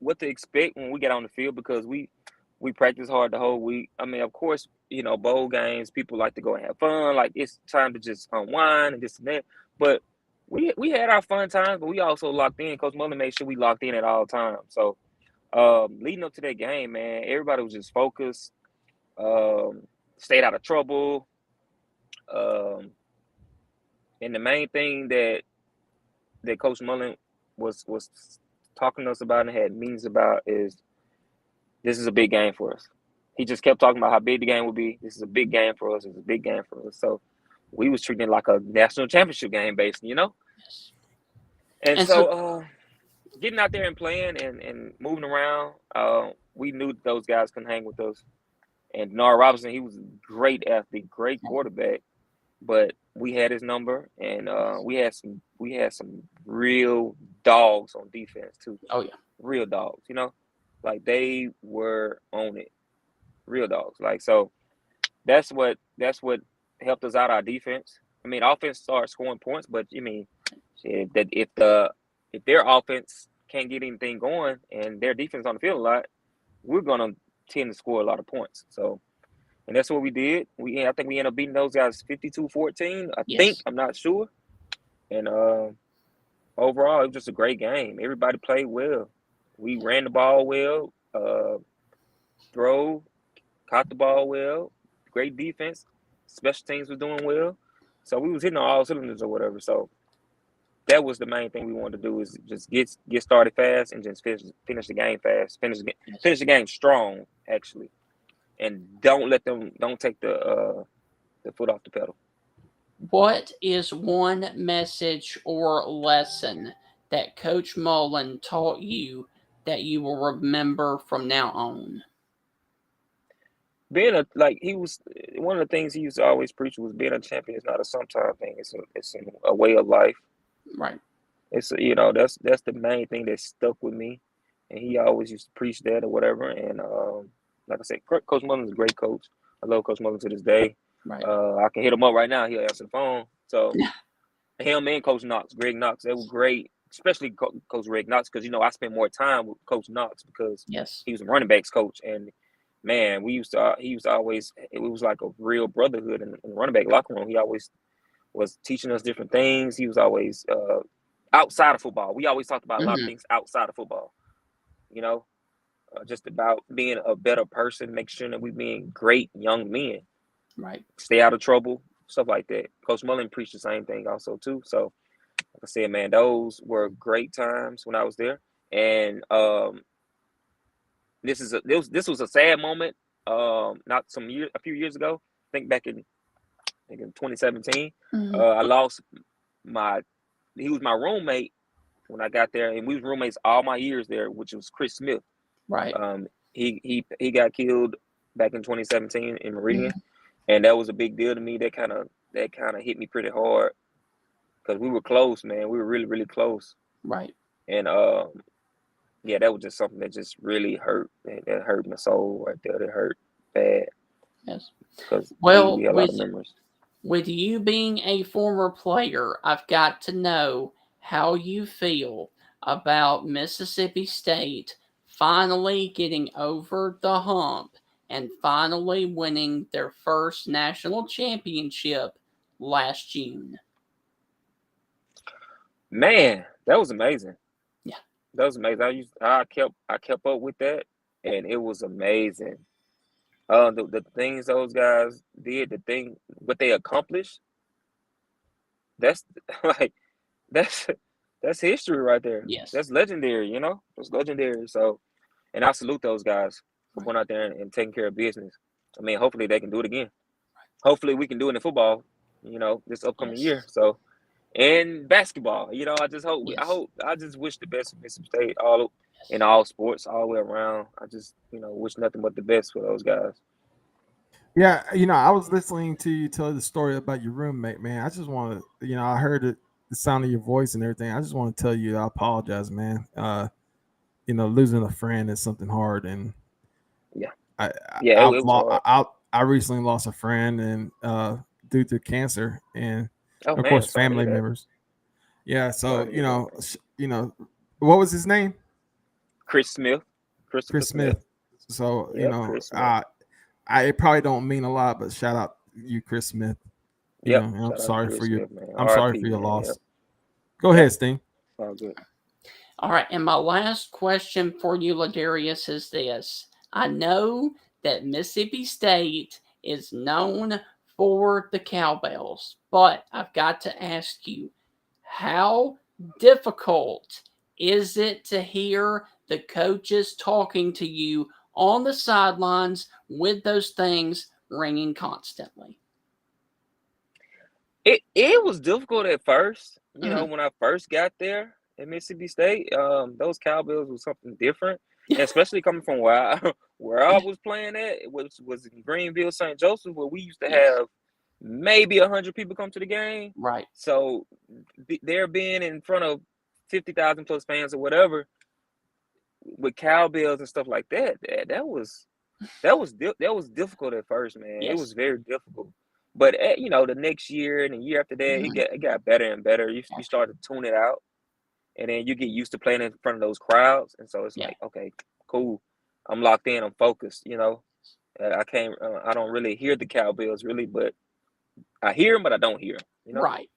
what to expect when we get on the field because we practiced hard the whole week. I mean, of course, bowl games, people like to go and have fun. Like, it's time to just unwind and this and that. But we had our fun times, but we also locked in. Coach Mullen made sure we locked in at all times. So leading up to that game, man, everybody was just focused, stayed out of trouble. And the main thing that Coach Mullen was talking to us about and had meetings about is this is a big game for us. He just kept talking about how big the game would be. This is a big game for us. It's a big game for us. So we was treating it like a national championship game, basically, And so getting out there and playing and moving around, we knew those guys couldn't hang with us. And Denard Robinson, he was a great athlete, great quarterback, but we had his number, and we had some real dogs on defense too. Oh yeah, real dogs. Like they were on it, real dogs. Like so, that's what helped us out. Our defense. I mean, offense started scoring points, but I mean, that if their offense can't get anything going and their defense on the field a lot, we're gonna tend to score a lot of points. So, and that's what we did. I think we ended up beating those guys 52-14. I think, I'm not sure. And overall, it was just a great game. Everybody played well. We ran the ball well, caught the ball well, great defense. Special teams was doing well. So we was hitting on all cylinders or whatever. So that was the main thing we wanted to do, is just get started fast and just finish the game fast. Finish the game strong, actually. And don't take the foot off the pedal. What is one message or lesson that Coach Mullen taught you that you will remember from now on? One of the things he used to always preach was being a champion is not a sometime thing. It's a way of life. Right. It's that's the main thing that stuck with me, and he always used to preach that or whatever. And like I said, Coach Mullen is a great coach. I love Coach Mullen to this day. Right. I can hit him up right now. He'll answer the phone. So him and Coach Greg Knox, they were great, especially Coach Greg Knox, because I spent more time with Coach Knox because he was a running backs coach, and man, he used to always, it was like a real brotherhood in the running back locker room. He always was teaching us different things. He was always outside of football. We always talked about a lot of things outside of football, just about being a better person, make sure that we being great young men. Right. Stay out of trouble, stuff like that. Coach Mullen preached the same thing also too. So like I said, man, those were great times when I was there. And this was a sad moment. A few years ago. I think back in 2017. I lost he was my roommate when I got there, and we was roommates all my years there, which was Chris Smith. Right. He got killed back in 2017 in Meridian. And that was a big deal to me. That kind of hit me pretty hard because we were close, man. We were really, really close. Right. And that was just something that just really hurt. That hurt my soul right there. That hurt bad. Yes. Because we had a lot of memories. With you being a former player, I've got to know how you feel about Mississippi State finally getting over the hump and finally winning their first national championship last June. Man, that was amazing. Yeah. That was amazing. I kept up with that, and it was amazing. The things those guys did, what they accomplished, that's that's history right there. Yes. That's legendary, That's legendary. So, and I salute those guys for going out there and taking care of business. I mean, hopefully they can do it again. Hopefully we can do it in football, this upcoming year. So, and basketball. You know, I just hope, Yes. I just wish the best for Mississippi State all in all sports, all the way around. I just, wish nothing but the best for those guys. Yeah, I was listening to you tell the story about your roommate, man. I just want to, I heard the sound of your voice and everything. I just want to tell you, I apologize, man. Losing a friend is something hard, and Yeah, I, yeah, I've it was lost, hard. I recently lost a friend, and due to cancer, and Oh of man, course, I'm sorry to family hear that. members. Yeah, so Sorry to hear that, man. what was his name? Chris Smith, Christopher Chris Smith. Smith. So Yep, Chris Smith. I it probably don't mean a lot, but shout out you, Chris Smith. Yep, And I'm shout out to sorry for Chris your Smith, man. I'm sorry for R.I.P. your man. Yep, loss. Go ahead, Sting. all good. All right, and my last question for you, Ladarius, is this. I know that Mississippi State is known for the cowbells, but I've got to ask you, how difficult is it to hear the coaches talking to you on the sidelines with those things ringing constantly? It was difficult at first. Mhm. When I first got there at Mississippi State, those cowbells was something different, and especially coming from where I where I was playing at, which was in Greenville, St. Joseph, where we used to Yes. have maybe 100 people come to the game. Right. So there being in front of 50,000 plus fans or whatever with cowbells and stuff like that, that was difficult at first, man. It was Yes. very difficult. But the next year and the year after that, Mhm. it got better and better. You start to tune it out, and then you get used to playing in front of those crowds, and so it's Yeah. like, okay, cool, I'm locked in, I'm focused. I can't, I don't really hear the cowbells really, but I hear them, but I don't hear them. Right.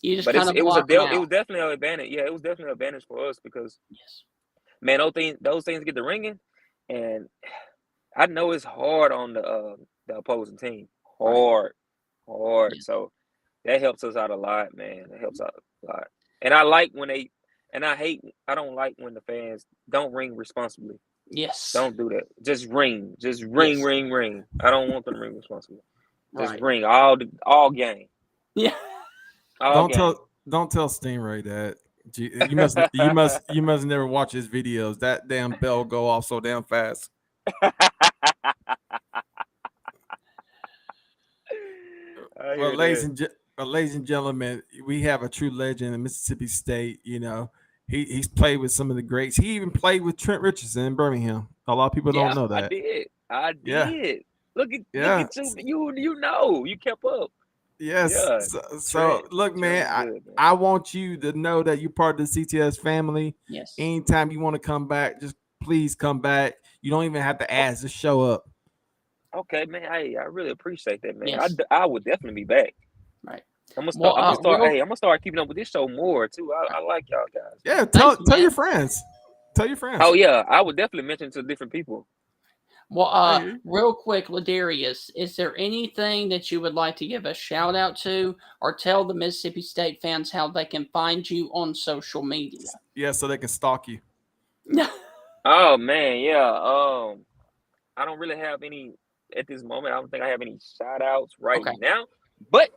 You just But kind of it was block them it out. was definitely an advantage. Yeah, it was definitely an advantage for us because Yes. man, those things get the ringing, and I know it's hard on the opposing team. Right. Hard, hard. Yes. So that helps us out a lot, man. That helps out a lot. And I like when I don't like when the fans don't ring responsibly. Yes. Don't do that. Just ring. Just ring, Yes. ring, ring. I don't want them to ring responsibly. Just Right. ring all game. Yeah. All game. Don't tell Stingray that. You must never watch his videos. That damn bell go off so damn fast. I Well, hear that. ladies and gentlemen, we have a true legend in Mississippi State. He's played with some of the greats. He even played with Trent Richardson in Birmingham. A lot of people don't Yeah. know I that. did. I Yeah, did. Look yeah, at you. You kept up. yes. Yeah. So Trent. look, Trent man, was good, man. I want you to know that you're part of the CTS family. Yes. Anytime you want to come back, just please come back. You don't even have to ask. Just show up. Okay, man. Hey, I really appreciate that, man. Yes. I would definitely be back. Right. I'm gonna start. Well, I'm gonna start. real. Hey, I'm gonna start keeping up with this show more too. Right. I like y'all guys, Yeah, man. Thank you, tell your man. friends. Tell your friends. Oh yeah, I would definitely mention to different people. Well, Hey. real quick, Ladarius, is there anything that you would like to give a shout out to, or tell the Mississippi State fans how they can find you on social media? Yeah, so they can stalk you. Oh man, yeah. I don't really have any at this moment. I don't think I have any shout outs right Okay. now. But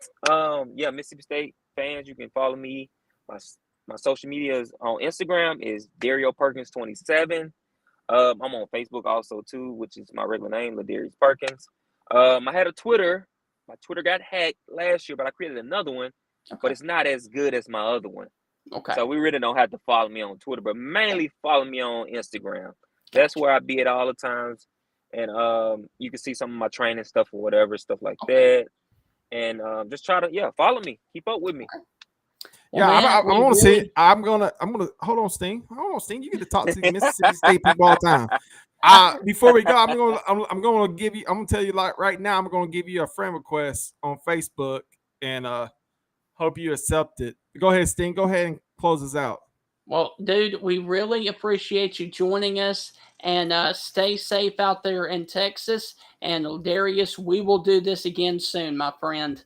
yeah, Mississippi State fans, you can follow me. My social media is on Instagram is Dario Perkins 27. I'm on Facebook also too, which is my regular name, Ladarius Perkins. I had a Twitter. My Twitter got hacked last year, but I created another one. But Okay. it's not as good as my other one. Okay. So we really don't have to follow me on Twitter, but mainly follow me on Instagram. That's where I be at all the times. And you can see some of my training stuff or whatever, stuff like that. And just try to follow me. Keep up with me. Well, Yeah, man, I we want to really- see. I'm gonna hold on, Sting. Hold on, Sting. You get to talk to the Mississippi State people all the time. Before we go, I'm gonna give you. I'm gonna tell you like right now. I'm gonna give you a friend request on Facebook, and hope you accept it. Go ahead, Sting. Go ahead and close us out. Well, dude, we really appreciate you joining us, and stay safe out there in Texas. And Darius, we will do this again soon, my friend.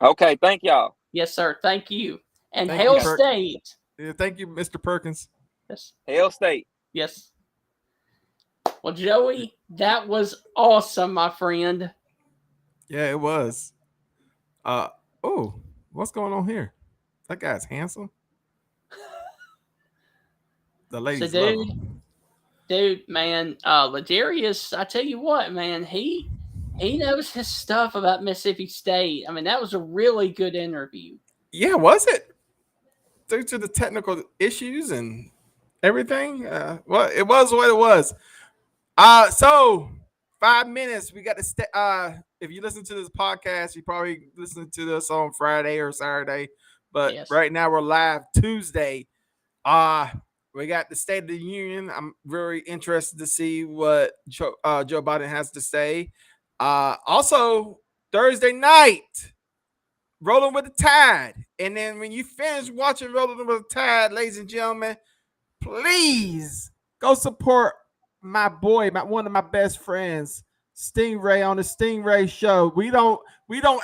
Okay, thank y'all. Yes, sir. Thank you. And Thank Hail you, Perk. State. Yeah, thank you, Mr. Perkins. Yes. Hail State. Yes. Well, Joey, that was awesome, my friend. Yeah, it was. Oh, what's going on here? That guy's handsome. The ladies So, love him. man, Ladarius, I tell you what, man, he knows his stuff about Mississippi State. I mean, that was a really good interview. Yeah, was it? Due to the technical issues and everything. Well, it was what it was. So 5 minutes. We got to if you listen to this podcast, you probably listen to this on Friday or Saturday. But Yes. right now we're live Tuesday. We got the State of the Union. I'm very interested to see what Joe Biden has to say. Also Thursday night, Rolling with the Tide. And then when you finish watching Rolling with the Tide, ladies and gentlemen, please go support my boy, one of my best friends, Stingray, on the Stingray Show. We don't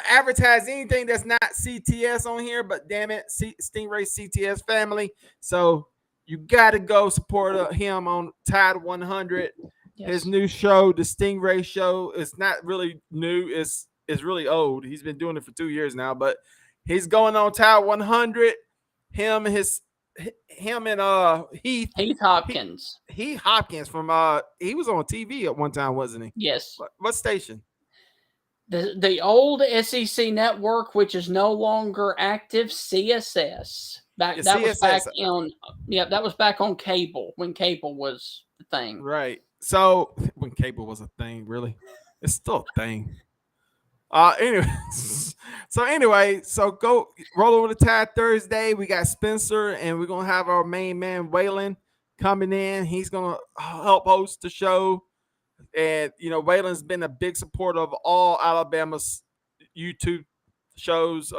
advertise anything that's not CTS on here, but damn it, Stingray CTS family. So you got to go support him on Tide 100. Yes. His new show, the Stingray Show, it's not really new. It's really old. He's been doing it for 2 years now, but he's going on Tide 100. Him and Heath Hopkins. Heath Hopkins from he was on TV at one time, wasn't he? Yes. What station? The old SEC network, which is no longer active, CSS. That was back on cable, when cable was the thing. Right. So when cable was a thing, really, it's still a thing. Anyway, so go roll over the Tide Thursday. We got Spencer, and we're gonna have our main man Waylon coming in. He's gonna help host the show. And Waylon's been a big supporter of all Alabama's YouTube shows.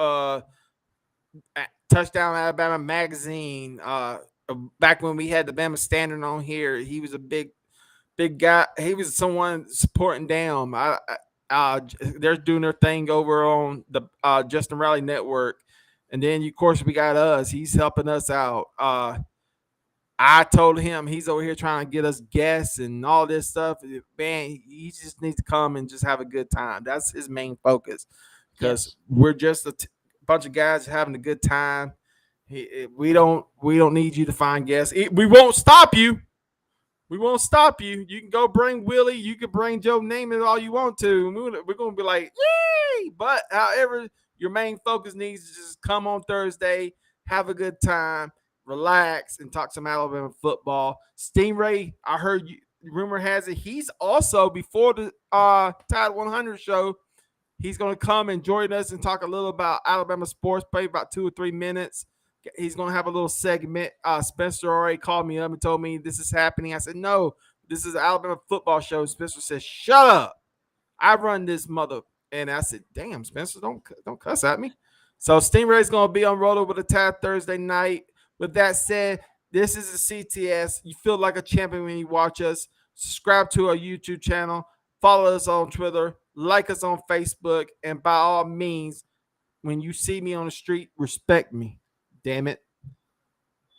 Touchdown Alabama Magazine. Back when we had the Bama Standard on here, he was a big guy. He was someone supporting them. They're doing their thing over on the Justin Riley Network, and then of course we got us. He's helping us out. I told him he's over here trying to get us guests and all this stuff. Man, he just needs to come and just have a good time. That's his main focus, because we're just a bunch of guys having a good time. We don't need you to find guests. We won't stop you. We won't stop you. You can go bring Willie. You can bring Joe Namath all you want to. We're going to be like, yay! But however, your main focus needs to just come on Thursday, have a good time, relax, and talk some Alabama football. Stingray, I heard rumor has it, he's also, before the Tide 100 show, he's going to come and join us and talk a little about Alabama sports, play about 2 or 3 minutes. He's going to have a little segment. Spencer already called me up and told me this is happening. I said, no, this is an Alabama football show. Spencer said, shut up. I run this mother. And I said, damn, Spencer, don't cuss at me. So Stingray's going to be on Roll Over the Tide Thursday night. With that said, this is a CTS. You feel like a champion when you watch us. Subscribe to our YouTube channel. Follow us on Twitter. Like us on Facebook. And by all means, when you see me on the street, respect me. Damn it.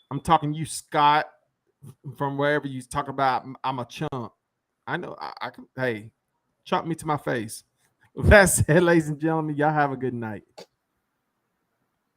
I'm talking you, Scott, from wherever you talk about I'm a chump. I know I can, hey, chump me to my face. With that said, ladies and gentlemen, y'all have a good night.